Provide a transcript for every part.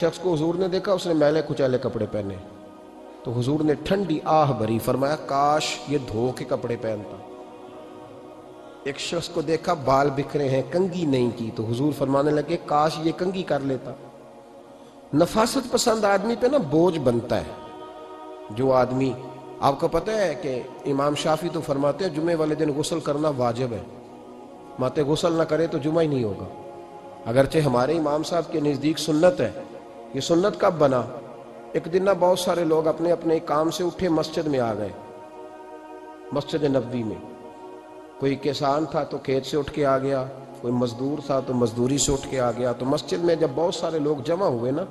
شخص کو حضور نے دیکھا، اس نے میلے کچیلے کپڑے پہنے، تو حضور نے ٹھنڈی آہ بھری، فرمایا کاش یہ دھو کے کپڑے پہنتا۔ ایک شخص کو دیکھا بال بکھرے ہیں، کنگھی نہیں کی، تو حضور فرمانے لگے کاش یہ کنگھی کر لیتا۔ نفاست پسند آدمی پہ نا بوجھ بنتا ہے۔ جو آدمی، آپ کو پتہ ہے کہ امام شافعی تو فرماتے ہیں جمعے والے دن غسل کرنا واجب ہے، ماتے غسل نہ کرے تو جمعہ ہی نہیں ہوگا۔ اگرچہ ہمارے امام صاحب کے نزدیک سنت ہے۔ یہ سنت کب بنا؟ ایک دن نہ بہت سارے لوگ اپنے اپنے کام سے اٹھے، مسجد میں آ گئے، مسجد نبوی میں۔ کوئی کسان تھا تو کھیت سے اٹھ کے آ گیا، کوئی مزدور تھا تو مزدوری سے اٹھ کے آ گیا۔ تو مسجد میں جب بہت سارے لوگ جمع ہوئے نا،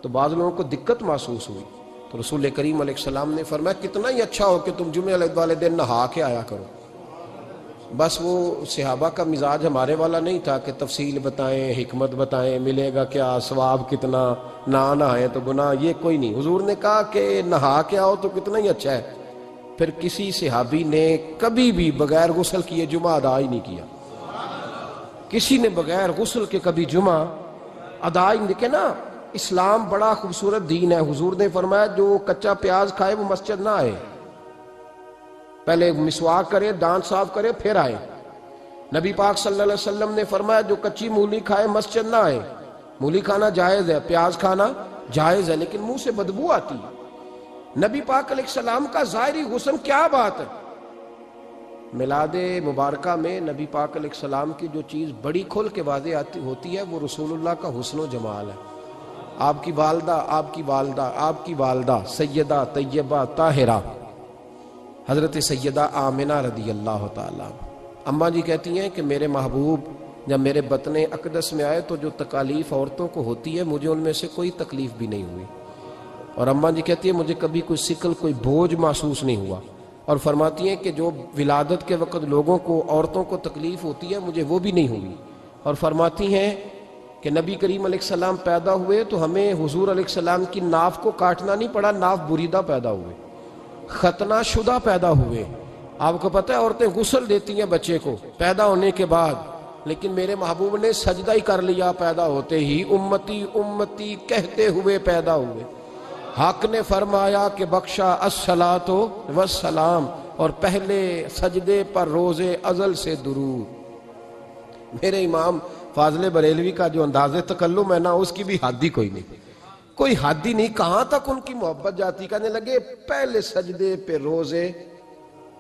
تو بعض لوگوں کو دقت محسوس ہوئی، تو رسول کریم علیہ السلام نے فرمایا کتنا ہی اچھا ہو کہ تم جمعے والے دن نہا کے آیا کرو۔ بس وہ صحابہ کا مزاج ہمارے والا نہیں تھا کہ تفصیل بتائیں، حکمت بتائیں، ملے گا کیا، ثواب کتنا، نہ نہائیں تو گناہ، یہ کوئی نہیں۔ حضور نے کہا کہ نہا کے آؤ تو کتنا ہی اچھا ہے۔ پھر کسی صحابی نے کبھی بھی بغیر غسل کیے جمعہ ادا ہی نہیں کیا۔ کسی نے بغیر غسل کے کبھی جمعہ ادا ہی نہیں کیا نا۔ اسلام بڑا خوبصورت دین ہے۔ حضور نے فرمایا جو کچا پیاز کھائے وہ مسجد نہ آئے، پہلے مسواک کرے، دانت صاف کرے، پھر آئے۔ نبی پاک صلی اللہ علیہ وسلم نے فرمایا جو کچی مولی کھائے مسجد نہ آئے۔ مولی کھانا جائز ہے، پیاز کھانا جائز ہے، لیکن منہ سے بدبو آتی ہے۔ نبی پاک علیہ السلام کا ظاہری حسن کیا بات ہے۔ میلاد مبارکہ میں نبی پاک علیہ السلام کی جو چیز بڑی کھل کے واضح ہوتی ہے وہ رسول اللہ کا حسن و جمال ہے۔ آپ کی والدہ سیدہ طیبہ طاہرہ حضرت سیدہ آمنہ رضی اللہ تعالیٰ، اماں جی کہتی ہیں کہ میرے محبوب جب میرے بطن اقدس میں آئے تو جو تکالیف عورتوں کو ہوتی ہے مجھے ان میں سے کوئی تکلیف بھی نہیں ہوئی، اور اماں جی کہتی ہیں مجھے کبھی کوئی ثقل، کوئی بوجھ محسوس نہیں ہوا، اور فرماتی ہیں کہ جو ولادت کے وقت لوگوں کو، عورتوں کو تکلیف ہوتی ہے مجھے وہ بھی نہیں ہوئی، اور فرماتی ہیں کہ نبی کریم علیہ السلام پیدا ہوئے تو ہمیں حضور علیہ السلام کی ناف کو کاٹنا نہیں پڑا، ناف بریدہ پیدا ہوئے، ختنہ شدہ پیدا ہوئے۔ آپ کو پتہ ہے عورتیں غسل دیتی ہیں بچے کو پیدا ہونے کے بعد، لیکن میرے محبوب نے سجدہ ہی کر لیا پیدا ہوتے ہی، امتی امتی کہتے ہوئے پیدا ہوئے۔ حق نے فرمایا کہ بخشا الصلاۃ والسلام، اور پہلے سجدے پر روز ازل سے درود۔ میرے امام فاضل بریلوی کا جو انداز تکلم ہے نا، اس کی بھی حد ہی کوئی نہیں، کوئی حد ہی نہیں، کہاں تک ان کی محبت جاتی۔ کہنے لگے پہلے سجدے پہ روز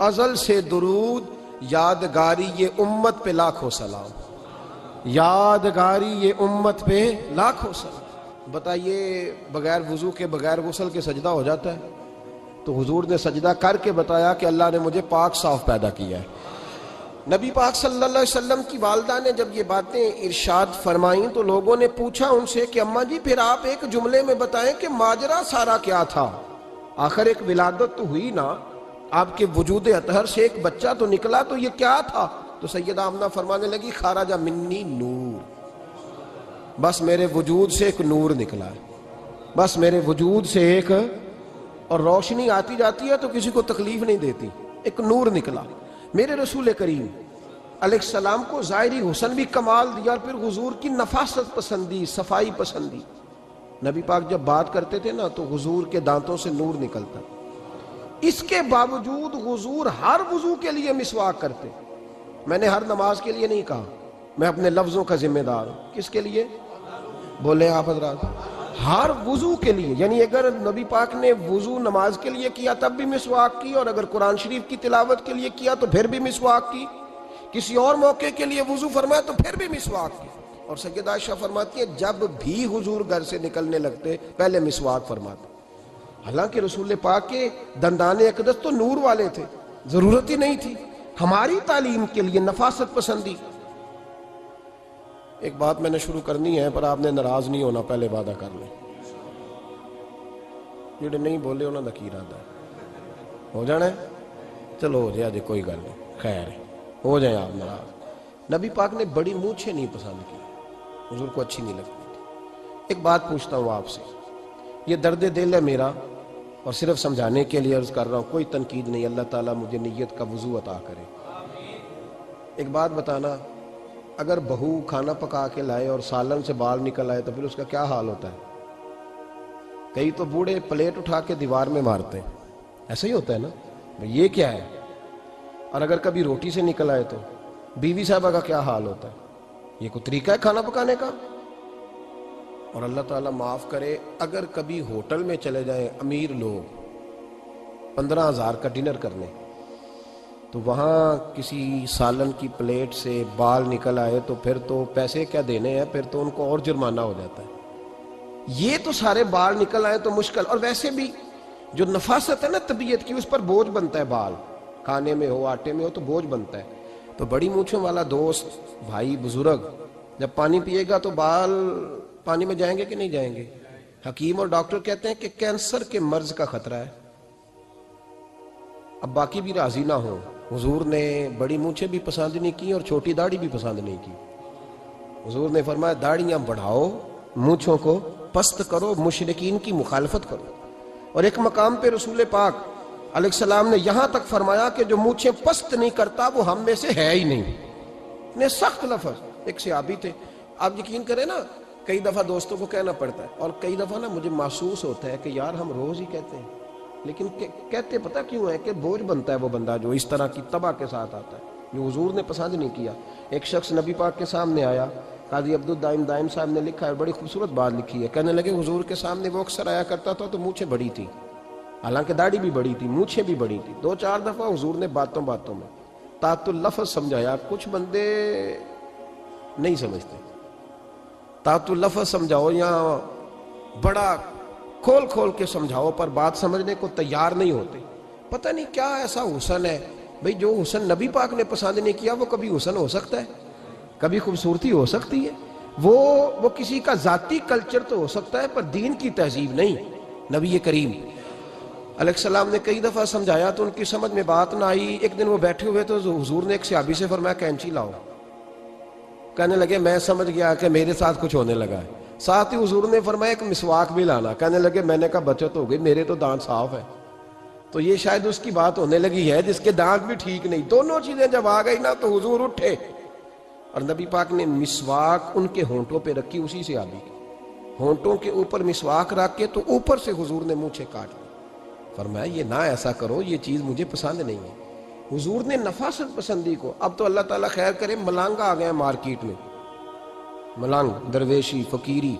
ازل سے درود، یادگاری یہ امت پہ لاکھوں سلام، یادگاری یہ امت پہ لاکھوں سلام۔ بتائیے بغیر وضو کے، بغیر غسل کے سجدہ ہو جاتا ہے؟ تو حضور نے سجدہ کر کے بتایا کہ اللہ نے مجھے پاک صاف پیدا کیا ہے۔ نبی پاک صلی اللہ علیہ وسلم کی والدہ نے جب یہ باتیں ارشاد فرمائیں تو لوگوں نے پوچھا ان سے کہ اماں جی پھر آپ ایک جملے میں بتائیں کہ ماجرا سارا کیا تھا، آخر ایک ولادت تو ہوئی نا، آپ کے وجود اطہر سے ایک بچہ تو نکلا، تو یہ کیا تھا؟ تو سیدہ آمنہ فرمانے لگی خارج منی نور، بس میرے وجود سے ایک نور نکلا ہے، بس میرے وجود سے ایک، اور روشنی آتی جاتی ہے تو کسی کو تکلیف نہیں دیتی، ایک نور نکلا۔ میرے رسول کریم علیہ السلام کو ظاہری حسن بھی کمال دیا، اور پھر حضور کی نفاست پسندی، صفائی پسندی۔ نبی پاک جب بات کرتے تھے نا تو حضور کے دانتوں سے نور نکلتا، اس کے باوجود حضور ہر وضو کے لیے مسواک کرتے۔ میں نے ہر نماز کے لیے نہیں کہا، میں اپنے لفظوں کا ذمہ دار ہوں۔ کس کے لیے بولے آپ حضرات؟ ہر وضو کے لیے، یعنی اگر نبی پاک نے وضو نماز کے لیے کیا تب بھی مسواک کی، اور اگر قرآن شریف کی تلاوت کے لیے کیا تو پھر بھی مسواک کی، کسی اور موقع کے لیے وضو فرمایا تو پھر بھی مسواک کی۔ اور سیدہ عائشہ فرماتی ہے جب بھی حضور گھر سے نکلنے لگتے پہلے مسواک فرماتے۔ حالانکہ رسول پاک کے دندان اقدس تو نور والے تھے، ضرورت ہی نہیں تھی، ہماری تعلیم کے لیے نفاست پسندی۔ ایک بات میں نے شروع کرنی ہے پر آپ نے ناراض نہیں ہونا، پہلے وعدہ کر لیں، جڑے نہیں بولے انہوں نے کی ارادہ ہے ہو جانا ہے، چلو ہو جائے، کوئی گل نہیں، خیر ہے، ہو جائیں آپ ناراض۔ نبی پاک نے بڑی مونچھیں نہیں پسند کی، حضور کو اچھی نہیں لگتی تھی۔ ایک بات پوچھتا ہوں آپ سے، یہ درد دل ہے میرا اور صرف سمجھانے کے لیے عرض کر رہا ہوں، کوئی تنقید نہیں، اللہ تعالیٰ مجھے نیت کا وضو عطا کرے۔ ایک بات بتانا، اگر بہو کھانا پکا کے لائے اور سالن سے بال نکل آئے تو پھر اس کا کیا حال ہوتا ہے؟ کئی تو بوڑھے پلیٹ اٹھا کے دیوار میں مارتے ہیں، ایسا ہی ہوتا ہے نا، یہ کیا ہے؟ اور اگر کبھی روٹی سے نکل آئے تو بیوی صاحبہ کا کیا حال ہوتا ہے؟ یہ کوئی طریقہ ہے کھانا پکانے کا؟ اور اللہ تعالیٰ معاف کرے، اگر کبھی ہوٹل میں چلے جائیں امیر لوگ 15,000 کا ڈنر کرنے، تو وہاں کسی سالن کی پلیٹ سے بال نکل آئے تو پھر تو پیسے کیا دینے ہیں، پھر تو ان کو اور جرمانہ ہو جاتا ہے۔ یہ تو سارے بال نکل آئے تو مشکل، اور ویسے بھی جو نفاست ہے نا طبیعت کی، اس پر بوجھ بنتا ہے، بال کھانے میں ہو آٹے میں ہو تو بوجھ بنتا ہے۔ تو بڑی مونچھوں والا دوست بھائی بزرگ جب پانی پیے گا تو بال پانی میں جائیں گے کہ نہیں جائیں گے؟ حکیم اور ڈاکٹر کہتے ہیں کہ کینسر کے مرض کا خطرہ ہے۔ اب باقی بھی راضی نہ ہوں، حضور نے بڑی مونچھیں بھی پسند نہیں کی اور چھوٹی داڑھی بھی پسند نہیں کی۔ حضور نے فرمایا داڑھیاں بڑھاؤ، مونچھوں کو پست کرو، مشرکین کی مخالفت کرو۔ اور ایک مقام پہ رسول پاک علیہ السلام نے یہاں تک فرمایا کہ جو مونچھیں پست نہیں کرتا وہ ہم میں سے ہے ہی نہیں۔ اتنے سخت لفظ۔ ایک صحابی تھے، آپ یقین کریں نا، کئی دفعہ دوستوں کو کہنا پڑتا ہے، اور کئی دفعہ نا مجھے محسوس ہوتا ہے کہ یار ہم روز ہی کہتے ہیں، لیکن کہتے پتہ کیوں ہے؟ کہ بوجھ بنتا ہے وہ بندہ جو اس طرح کی تباہ کے ساتھ آتا ہے، جو حضور نے پسند نہیں کیا۔ ایک شخص نبی پاک کے سامنے آیا، قاضی عبدالدائم دائم صاحب نے لکھا ہے، بڑی خوبصورت بات لکھی ہے، کہنے لگے حضور کے سامنے وہ اکثر آیا کرتا تھا تو مونچھیں بڑی تھی، حالانکہ داڑھی بھی بڑی تھی، مونچھیں بھی بڑی تھی۔ 2-4 دفعہ حضور نے باتوں میں تات اللفظ سمجھایا۔ کچھ بندے نہیں سمجھتے، تات اللفظ سمجھاؤ یا بڑا کھول کے سمجھاؤ، پر بات سمجھنے کو تیار نہیں ہوتے۔ پتہ نہیں کیا ایسا حسن ہے بھئی، جو حسن نبی پاک نے پسند نہیں کیا وہ کبھی حسن ہو سکتا ہے، کبھی خوبصورتی ہو سکتی ہے؟ وہ کسی کا ذاتی کلچر تو ہو سکتا ہے، پر دین کی تہذیب نہیں۔ نبی کریم علیہ السلام نے کئی دفعہ سمجھایا تو ان کی سمجھ میں بات نہ آئی۔ ایک دن وہ بیٹھے ہوئے تو حضور نے ایک صحابی سے فرمایا کینچی لاؤ۔ کہنے لگے میں سمجھ گیا کہ میرے ساتھ کچھ ہونے لگا ہے۔ ساتھ ہی حضور نے فرمایا ایک مسواک بھی لانا۔ کہنے لگے میں نے کہا بچت ہو گئی، میرے تو دانت صاف ہے۔ تو یہ شاید اس کی بات ہونے لگی ہے جس کے دانت بھی ٹھیک نہیں۔ دونوں چیزیں جب آ گئی نا تو حضور اٹھے اور نبی پاک نے مسواک ان کے ہونٹوں پہ رکھی، اسی سے آبی کی ہونٹوں کے اوپر مسواک رکھ کے تو اوپر سے حضور نے مونچھیں کاٹ لی۔ فرمایا یہ نہ ایسا کرو، یہ چیز مجھے پسند نہیں ہے۔ حضور نے نفاست پسندی کو۔ اب تو اللہ تعالیٰ خیر کرے، ملانگ آ گئے مارکیٹ میں، ملانگ، درویشی، فقیری،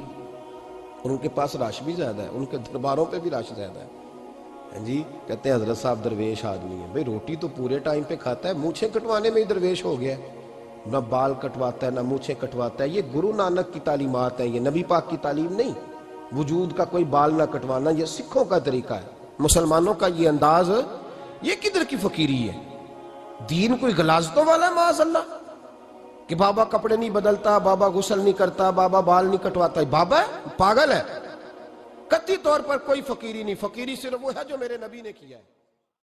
اور ان کے پاس رش بھی زیادہ ہے، ان کے درباروں پہ بھی رش زیادہ ہے۔ جی کہتے ہیں حضرت صاحب درویش آدمی ہے۔ بھئی روٹی تو پورے ٹائم پہ کھاتا ہے، مونچھیں کٹوانے میں ہی درویش ہو گیا ہے، نہ بال کٹواتا ہے نہ مونچھیں کٹواتا ہے۔ یہ گرو نانک کی تعلیمات ہیں، یہ نبی پاک کی تعلیم نہیں۔ وجود کا کوئی بال نہ کٹوانا یہ سکھوں کا طریقہ ہے، مسلمانوں کا یہ انداز، یہ کدھر کی فقیری ہے؟ دین کوئی غلاظتوں والا ہے معاذ اللہ، کہ بابا کپڑے نہیں بدلتا، بابا غسل نہیں کرتا، بابا بال نہیں کٹواتا۔ بابا ہے؟ پاگل ہے؟ قطعی طور پر کوئی فقیری نہیں، فقیری صرف وہ ہے جو میرے نبی نے کیا ہے۔